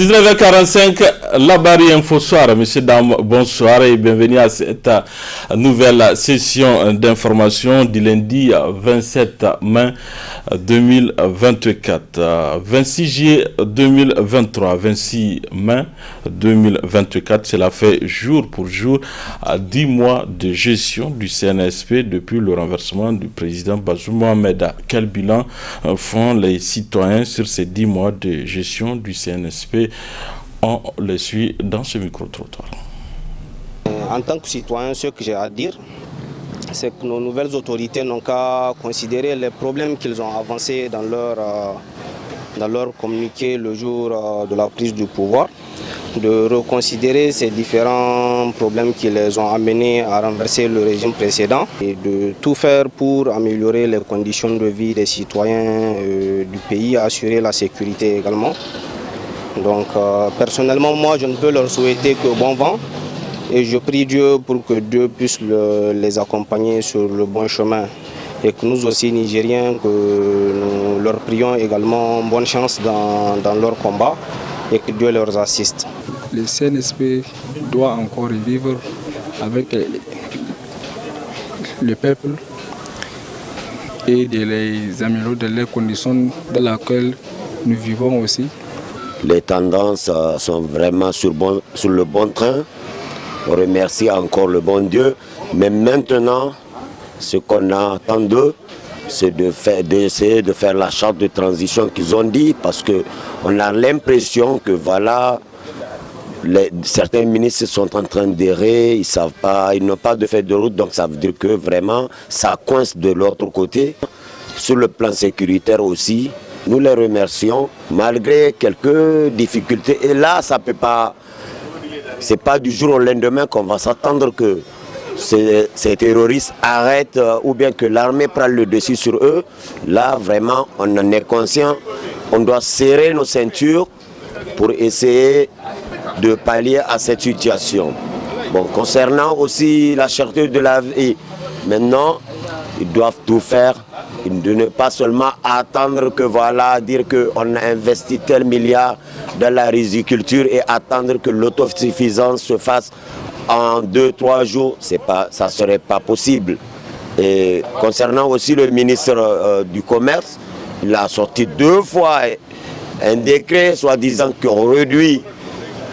19h45, la barrière Info Soir. Monsieur, dames, bonsoir et bienvenue à cette nouvelle session d'information du lundi 27 mai 2024. 26 juillet 2023, 26 mai 2024, cela fait jour pour jour à 10 mois de gestion du CNSP depuis le renversement du président Bazoum Mohamed. Quel bilan font les citoyens sur ces 10 mois de gestion du CNSP? On les suit dans ce micro-trottoir. En tant que citoyen, ce que j'ai à dire, c'est que nos nouvelles autorités n'ont qu'à considérer les problèmes qu'ils ont avancés dans leur communiqué le jour de la prise du pouvoir, de reconsidérer ces différents problèmes qui les ont amenés à renverser le régime précédent et de tout faire pour améliorer les conditions de vie des citoyens du pays, assurer la sécurité également. Donc personnellement, moi je ne peux leur souhaiter que bon vent et je prie Dieu pour que Dieu puisse les accompagner sur le bon chemin et que nous aussi Nigériens, que nous leur prions également bonne chance dans leur combat et que Dieu leur assiste. Le CNSP doit encore vivre avec le peuple et de les améliorer dans les conditions dans lesquelles nous vivons aussi. Les tendances sont vraiment sur le bon train. On remercie encore le bon Dieu. Mais maintenant, ce qu'on attend d'eux, c'est d'essayer de faire la charte de transition qu'ils ont dit, parce qu'on a l'impression que voilà, certains ministres sont en train d'errer, ils savent pas, ils n'ont pas de fait de route, donc ça veut dire que vraiment ça coince de l'autre côté. Sur le plan sécuritaire aussi, nous les remercions, malgré quelques difficultés. Et là, ça peut pas, c'est pas du jour au lendemain qu'on va s'attendre que ces terroristes arrêtent ou bien que l'armée prenne le dessus sur eux. Là, vraiment, on en est conscient. On doit serrer nos ceintures pour essayer de pallier à cette situation. Bon, concernant aussi la cherté de la vie, maintenant, ils doivent tout faire. De ne pas seulement attendre que voilà, dire qu'on a investi tel milliard dans la riziculture et attendre que l'autosuffisance se fasse en 2-3 jours, ça ne serait pas possible. Et concernant aussi le ministre du Commerce, il a sorti 2 fois un décret soi-disant qu'on réduit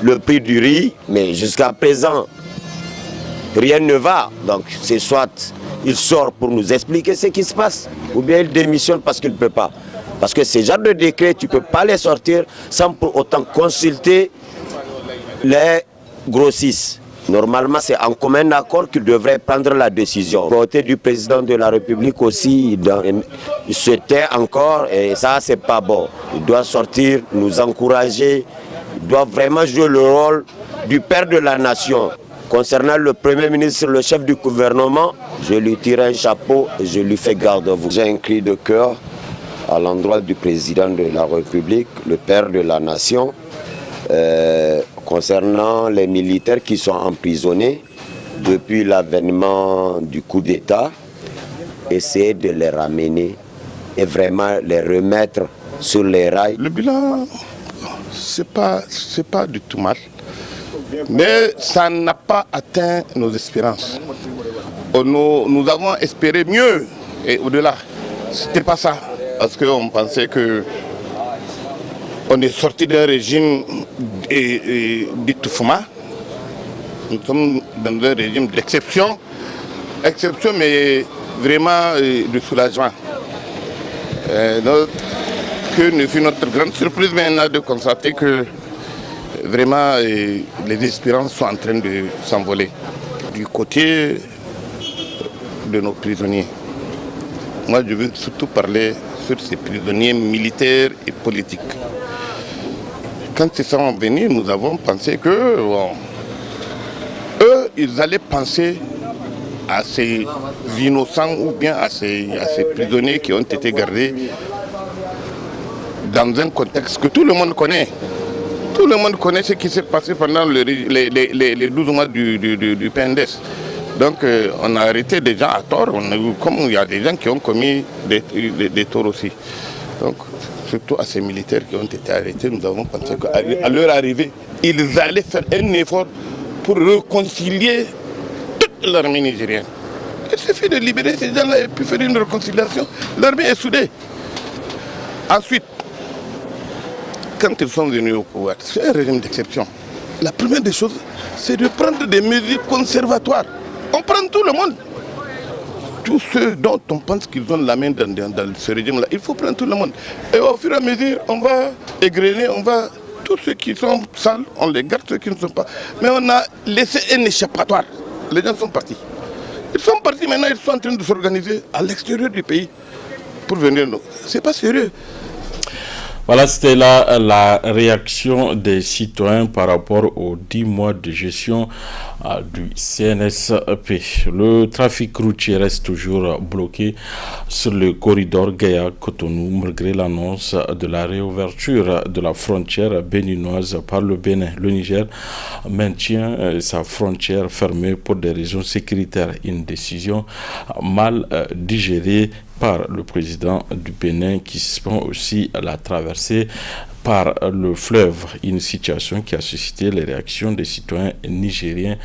le prix du riz, mais jusqu'à présent, rien ne va. Donc c'est soit il sort pour nous expliquer ce qui se passe, ou bien il démissionne parce qu'il ne peut pas. Parce que ces genres de décrets, tu ne peux pas les sortir sans pour autant consulter les grossistes. Normalement, c'est en commun accord qu'il devrait prendre la décision. Côté du président de la République aussi, il se tait encore et ça, c'est pas bon. Il doit sortir, nous encourager, il doit vraiment jouer le rôle du père de la nation. Concernant le Premier ministre, le chef du gouvernement, je lui tire un chapeau et je lui fais garde à vous. J'ai un cri de cœur à l'endroit du président de la République, le père de la nation, concernant les militaires qui sont emprisonnés depuis l'avènement du coup d'État, essayer de les ramener et vraiment les remettre sur les rails. Le bilan, c'est pas du tout mal. Mais ça n'a pas atteint nos espérances. Nous avons espéré mieux et au-delà. C'était pas ça. Parce qu'on pensait qu'on est sorti d'un régime d'étouffement. Nous sommes dans un régime d'exception. Exception, mais vraiment de soulagement. Que ne fut notre grande surprise maintenant de constater que vraiment, les espérances sont en train de s'envoler. Du côté de nos prisonniers, moi je veux surtout parler sur ces prisonniers militaires et politiques. Quand ils sont venus, nous avons pensé que, bon, eux, ils allaient penser à ces innocents ou bien à ces prisonniers qui ont été gardés dans un contexte que tout le monde connaît. Tout le monde connaît ce qui s'est passé pendant les 12 mois du PNDS. Donc on a arrêté des gens à tort, comme il y a des gens qui ont commis des torts aussi. Donc surtout à ces militaires qui ont été arrêtés, nous avons pensé qu'à leur arrivée, ils allaient faire un effort pour réconcilier toute l'armée nigérienne. Il suffit de libérer ces gens-là et puis faire une réconciliation. L'armée est soudée. Ensuite, quand ils sont venus au pouvoir, c'est un régime d'exception. La première des choses, c'est de prendre des mesures conservatoires. On prend tout le monde. Tous ceux dont on pense qu'ils ont la main dans ce régime-là, il faut prendre tout le monde. Et au fur et à mesure, on va égrener, tous ceux qui sont sales, on les garde, ceux qui ne sont pas. Mais on a laissé un échappatoire. Les gens sont partis. Ils sont partis maintenant, ils sont en train de s'organiser à l'extérieur du pays pour venir nous. C'est pas sérieux. Voilà, c'était là la réaction des citoyens par rapport aux 10 mois de gestion du CNSP. Le trafic routier reste toujours bloqué sur le corridor Gaïa-Cotonou malgré l'annonce de la réouverture de la frontière béninoise par le Bénin. Le Niger maintient sa frontière fermée pour des raisons sécuritaires. Une décision mal digérée par le président du Bénin qui suspend aussi la traversée par le fleuve, une situation qui a suscité les réactions des citoyens nigériens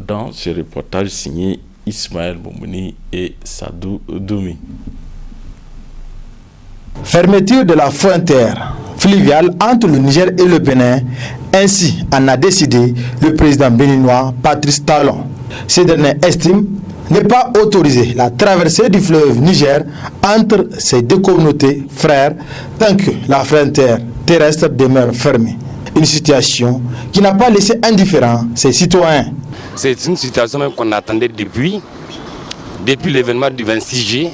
dans ce reportage signé Ismaël Boumouni et Sadou Doumi. Fermeture de la frontière fluviale entre le Niger et le Bénin, ainsi en a décidé le président béninois Patrice Talon. Ce dernier estime ne pas autoriser la traversée du fleuve Niger entre ces deux communautés frères tant que la frontière terrestre demeure fermée. Une situation qui n'a pas laissé indifférents ses citoyens. C'est une situation même qu'on attendait depuis l'événement du 26 juillet.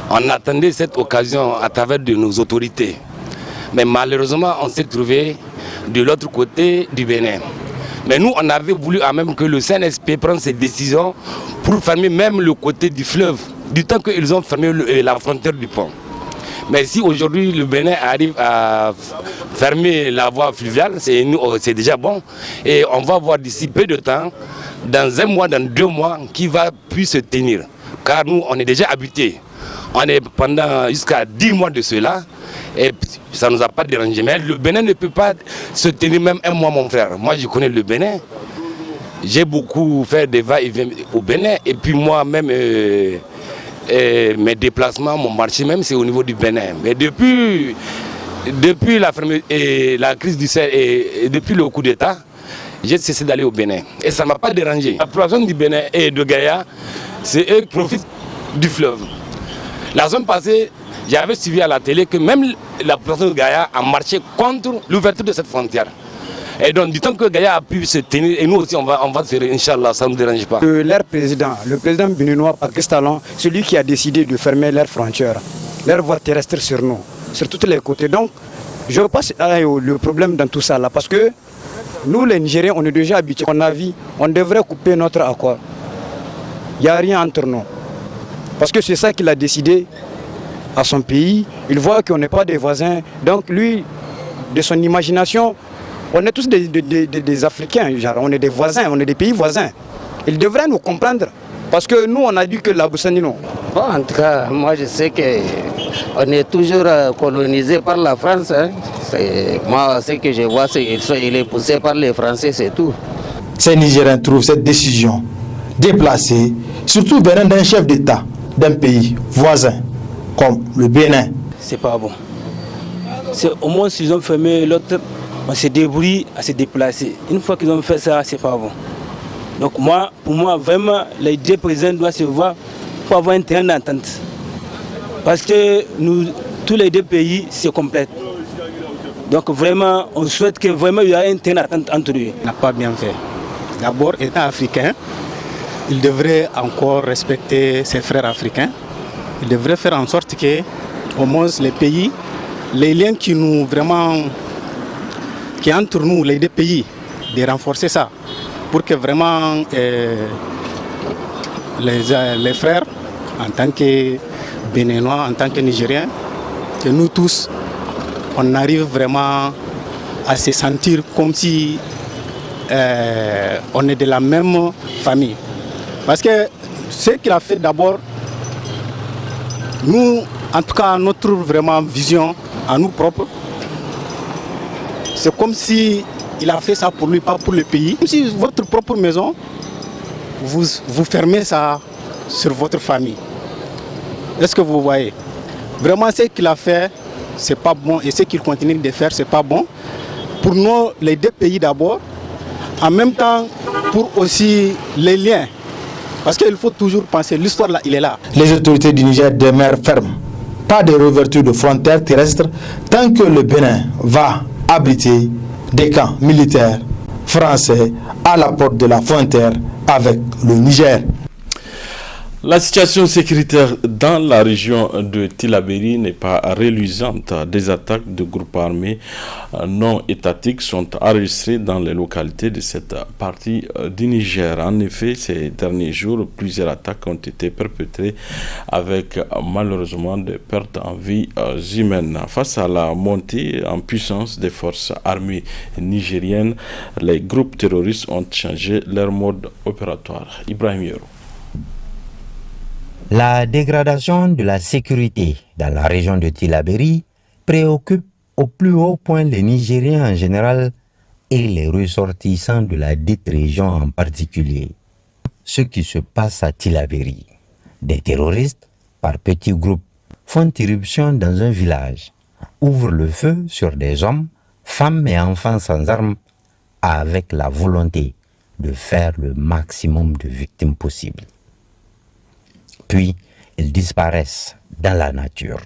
On attendait cette occasion à travers de nos autorités. Mais malheureusement, on s'est trouvé de l'autre côté du Bénin. Mais nous, on avait voulu même que le CNSP prenne ses décisions pour fermer même le côté du fleuve, du temps qu'ils ont fermé la frontière du pont. Mais si aujourd'hui le Bénin arrive à fermer la voie fluviale, c'est déjà bon. Et on va voir d'ici peu de temps, dans 1 mois, dans 2 mois, qui va plus se tenir. Car nous, on est déjà habités. On est pendant jusqu'à 10 mois de cela. Et ça ne nous a pas dérangé. Mais le Bénin ne peut pas se tenir même 1 mois, mon frère. Moi, je connais le Bénin. J'ai beaucoup fait des va-et-vient au Bénin. Et puis moi-même, mes déplacements, mon marché même, c'est au niveau du Bénin. Mais depuis la crise du Sahel et depuis le coup d'État, j'ai cessé d'aller au Bénin. Et ça ne m'a pas dérangé. La population du Bénin et de Gaïa, c'est eux qui profitent du fleuve. La semaine passée, j'avais suivi à la télé que même la population de Gaïa a marché contre l'ouverture de cette frontière. Et donc, du temps que Gaïa a pu se tenir, et nous aussi, on va se rendre, Inch'Allah, ça ne nous dérange pas. Leur président, le président béninois Patrice Talon, celui qui a décidé de fermer leurs frontières, leurs voies terrestres sur nous, sur tous les côtés. Donc, je pense le problème dans tout ça là, parce que nous, les Nigériens, on est déjà habitués, on a vu, on devrait couper notre accord. Il n'y a rien entre nous. Parce que c'est ça qu'il a décidé à son pays. Il voit qu'on n'est pas des voisins. Donc lui, de son imagination, on est tous des Africains, genre, on est des voisins, on est des pays voisins. Il devrait nous comprendre. Parce que nous, on a dit que la Boussani, non. Bon, en tout cas, moi je sais qu'on est toujours colonisé par la France. Hein. Moi, ce que je vois, c'est qu'il est poussé par les Français, c'est tout. Ces Nigériens trouvent cette décision déplacée, surtout venant d'un chef d'État d'un pays voisin comme le Bénin. C'est pas bon. Au moins s'ils ont fermé l'autre, on se débrouille à se déplacer. Une fois qu'ils ont fait ça, c'est pas bon. Donc pour moi, vraiment, les deux présidents doivent se voir pour avoir un terrain d'entente. Parce que nous, tous les deux pays, c'est complète. Donc vraiment, on souhaite que vraiment il y ait un terrain d'entente entre eux. Il n'a pas bien fait. D'abord, étant africain, il devrait encore respecter ses frères africains. Il devrait faire en sorte que, au moins, les pays, les liens qui entre nous, les deux pays, de renforcer ça, pour que vraiment les frères, en tant que Béninois, en tant que Nigériens, que nous tous, on arrive vraiment à se sentir comme si on est de la même famille. Parce que ce qu'il a fait d'abord, nous, en tout cas, notre vraiment vision, à nous propres, c'est comme si il a fait ça pour lui, pas pour le pays. Comme si votre propre maison, vous fermez ça sur votre famille. Est-ce que vous voyez? Vraiment, ce qu'il a fait, c'est pas bon, et ce qu'il continue de faire, c'est pas bon. Pour nous, les deux pays d'abord, en même temps, pour aussi les liens. Parce qu'il faut toujours penser, l'histoire là, il est là. Les autorités du Niger demeurent fermes. Pas de réouverture de frontières terrestres tant que le Bénin va abriter des camps militaires français à la porte de la frontière avec le Niger. La situation sécuritaire dans la région de Tillabéri n'est pas reluisante. Des attaques de groupes armés non étatiques sont enregistrées dans les localités de cette partie du Niger. En effet, ces derniers jours, plusieurs attaques ont été perpétrées avec malheureusement des pertes en vies humaines. Face à la montée en puissance des forces armées nigériennes, les groupes terroristes ont changé leur mode opératoire. Ibrahim Yoro. La dégradation de la sécurité dans la région de Tillabéri préoccupe au plus haut point les Nigériens en général et les ressortissants de la dite région en particulier. Ce qui se passe à Tillabéri, des terroristes, par petits groupes, font irruption dans un village, ouvrent le feu sur des hommes, femmes et enfants sans armes, avec la volonté de faire le maximum de victimes possibles. Puis, ils disparaissent dans la nature.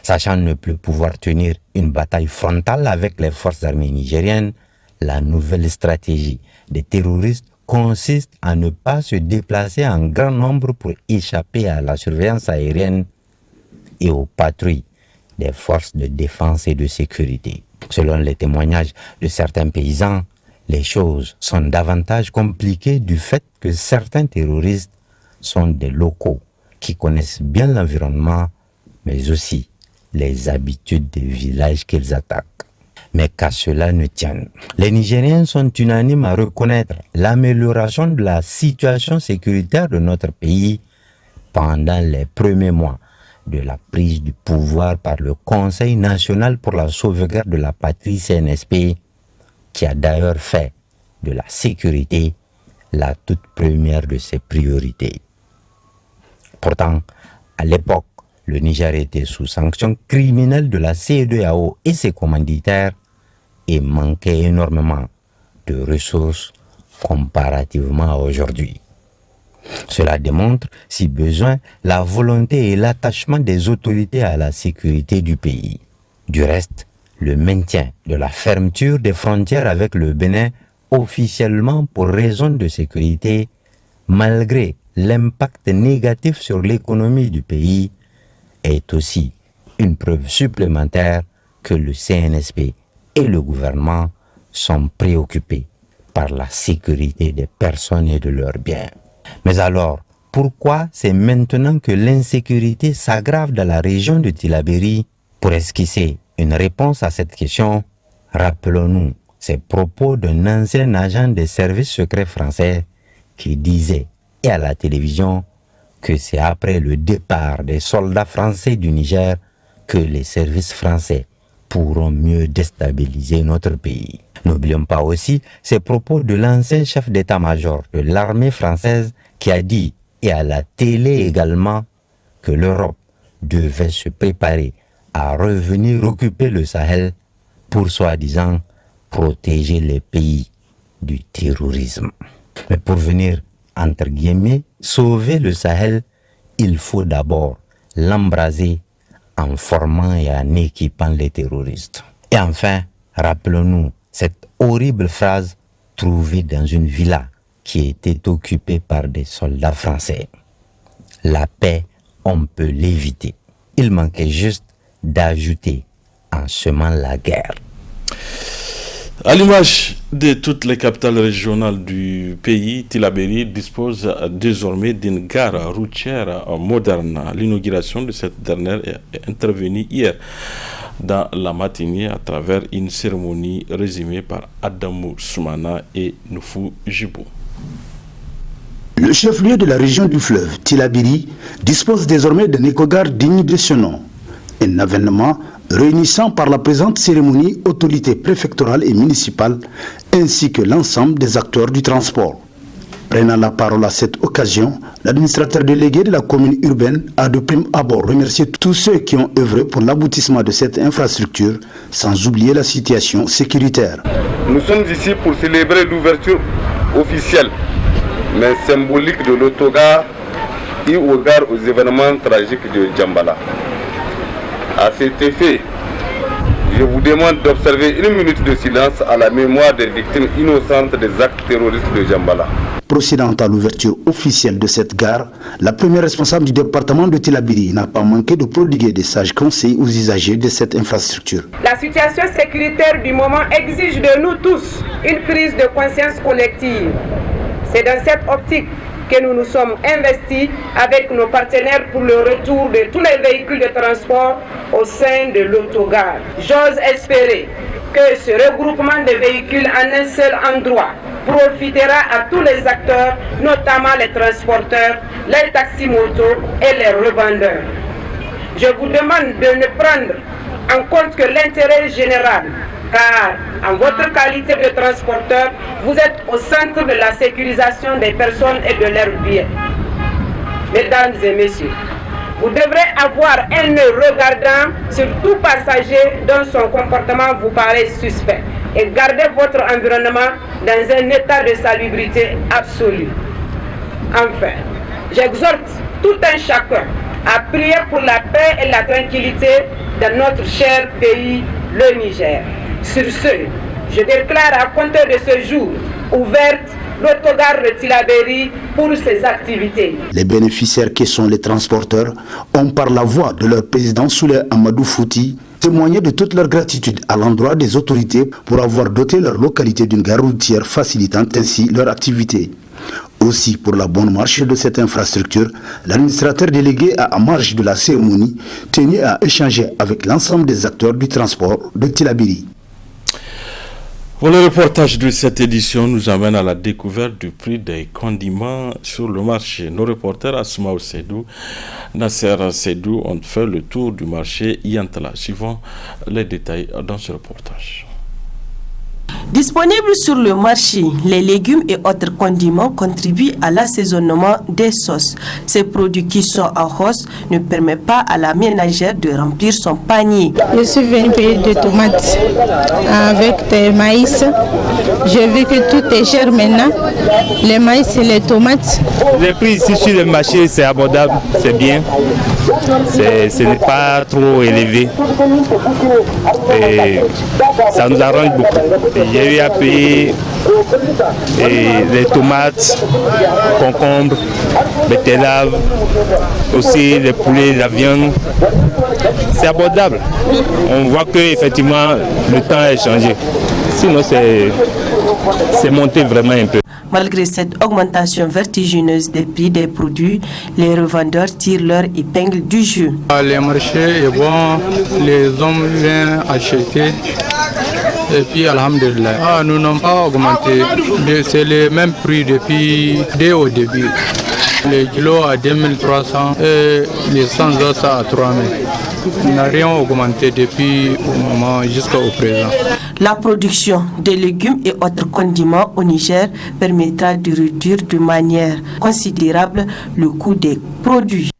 Sachant ne plus pouvoir tenir une bataille frontale avec les forces armées nigériennes, la nouvelle stratégie des terroristes consiste à ne pas se déplacer en grand nombre pour échapper à la surveillance aérienne et aux patrouilles des forces de défense et de sécurité. Selon les témoignages de certains paysans, les choses sont davantage compliquées du fait que certains terroristes sont des locaux qui connaissent bien l'environnement, mais aussi les habitudes des villages qu'ils attaquent. Mais qu'à cela ne tienne, les Nigériens sont unanimes à reconnaître l'amélioration de la situation sécuritaire de notre pays pendant les premiers mois de la prise du pouvoir par le Conseil national pour la sauvegarde de la patrie CNSP, qui a d'ailleurs fait de la sécurité la toute première de ses priorités. Pourtant, à l'époque, le Niger était sous sanction criminelle de la CEDEAO et ses commanditaires et manquait énormément de ressources comparativement à aujourd'hui. Cela démontre, si besoin, la volonté et l'attachement des autorités à la sécurité du pays. Du reste, le maintien de la fermeture des frontières avec le Bénin officiellement pour raison de sécurité, malgré l'impact négatif sur l'économie du pays, est aussi une preuve supplémentaire que le CNSP et le gouvernement sont préoccupés par la sécurité des personnes et de leurs biens. Mais alors, pourquoi c'est maintenant que l'insécurité s'aggrave dans la région de Tillabéri? Pour esquisser une réponse à cette question, rappelons-nous ces propos d'un ancien agent des services secrets français qui disait, et à la télévision, que c'est après le départ des soldats français du Niger que les services français pourront mieux déstabiliser notre pays. N'oublions pas aussi ces propos de l'ancien chef d'état-major de l'armée française qui a dit, et à la télé également, que l'Europe devait se préparer à revenir occuper le Sahel pour soi-disant protéger les pays du terrorisme. Mais pour venir, entre guillemets, sauver le Sahel, il faut d'abord l'embraser en formant et en équipant les terroristes. Et enfin, rappelons-nous cette horrible phrase trouvée dans une villa qui était occupée par des soldats français. La paix, on peut l'éviter. Il manquait juste d'ajouter en semant la guerre. À l'image de toutes les capitales régionales du pays, Tillabéri dispose désormais d'une gare routière moderne. L'inauguration de cette dernière est intervenue hier dans la matinée à travers une cérémonie résumée par Adamou Soumana et Noufou Jibo. Le chef-lieu de la région du fleuve, Tillabéri, dispose désormais d'un écogare digne de ce nom. Un avènement réunissant par la présente cérémonie autorités préfectorales et municipales ainsi que l'ensemble des acteurs du transport. Prenant la parole à cette occasion, l'administrateur délégué de la commune urbaine a de prime abord remercié tous ceux qui ont œuvré pour l'aboutissement de cette infrastructure, sans oublier la situation sécuritaire. Nous sommes ici pour célébrer l'ouverture officielle, mais symbolique de l'autogare et au regard aux événements tragiques de Djambala. À cet effet, je vous demande d'observer 1 minute de silence à la mémoire des victimes innocentes des actes terroristes de Djambala. Procédant à l'ouverture officielle de cette gare, la première responsable du département de Tillabéri n'a pas manqué de prodiguer des sages conseils aux usagers de cette infrastructure. La situation sécuritaire du moment exige de nous tous une prise de conscience collective. C'est dans cette optique que nous nous sommes investis avec nos partenaires pour le retour de tous les véhicules de transport au sein de l'autogare. J'ose espérer que ce regroupement de véhicules en un seul endroit profitera à tous les acteurs, notamment les transporteurs, les taxis-motos et les revendeurs. Je vous demande de ne prendre en compte que l'intérêt général, car en votre qualité de transporteur, vous êtes au centre de la sécurisation des personnes et de leurs biens. Mesdames et messieurs, vous devrez avoir un œil regardant sur tout passager dont son comportement vous paraît suspect et garder votre environnement dans un état de salubrité absolue. Enfin, j'exhorte tout un chacun à prier pour la paix et la tranquillité dans notre cher pays, le Niger. Sur ce, je déclare à compter de ce jour ouverte l'autogare de Tillabéri pour ses activités. Les bénéficiaires qui sont les transporteurs ont par la voix de leur président Souley Amadou Fouti témoigné de toute leur gratitude à l'endroit des autorités pour avoir doté leur localité d'une gare routière facilitant ainsi leur activité. Aussi, pour la bonne marche de cette infrastructure, l'administrateur délégué à marge de la cérémonie tenu à échanger avec l'ensemble des acteurs du transport de Tillabéri. Pour le reportage de cette édition nous amène à la découverte du prix des condiments sur le marché. Nos reporters Asmaou Seydou, Nasser Seydou ont fait le tour du marché Yantala. Suivons les détails dans ce reportage. Disponibles sur le marché, les légumes et autres condiments contribuent à l'assaisonnement des sauces. Ces produits qui sont en hausse ne permettent pas à la ménagère de remplir son panier. Je suis venue payer des tomates avec des maïs. J'ai vu que tout est cher maintenant, les maïs et les tomates. Les prix ici sur le marché, c'est abordable, c'est bien. Ce n'est pas trop élevé. Et ça nous arrange beaucoup. J'ai eu à payer les tomates, concombres, betteraves, aussi les poulets, la viande. C'est abordable. On voit qu'effectivement le temps a changé. Sinon c'est monté vraiment un peu. Malgré cette augmentation vertigineuse des prix des produits, les revendeurs tirent leur épingle du jeu. Le marché est bon, les hommes viennent acheter. Et puis, alhamdulillah, nous n'avons pas augmenté. C'est le même prix depuis dès au début. Les kilos à 2300 et les 100 os à 3000. On n'a rien augmenté depuis au moment jusqu'au présent. La production de légumes et autres condiments au Niger permettra de réduire de manière considérable le coût des produits.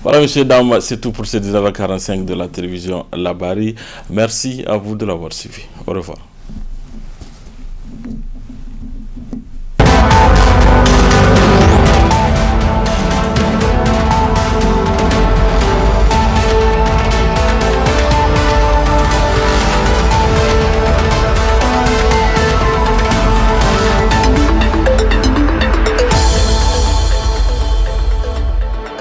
Voilà, messieurs, dames, c'est tout pour ce 19h45 de la télévision Labari. Merci à vous de l'avoir suivi. Au revoir.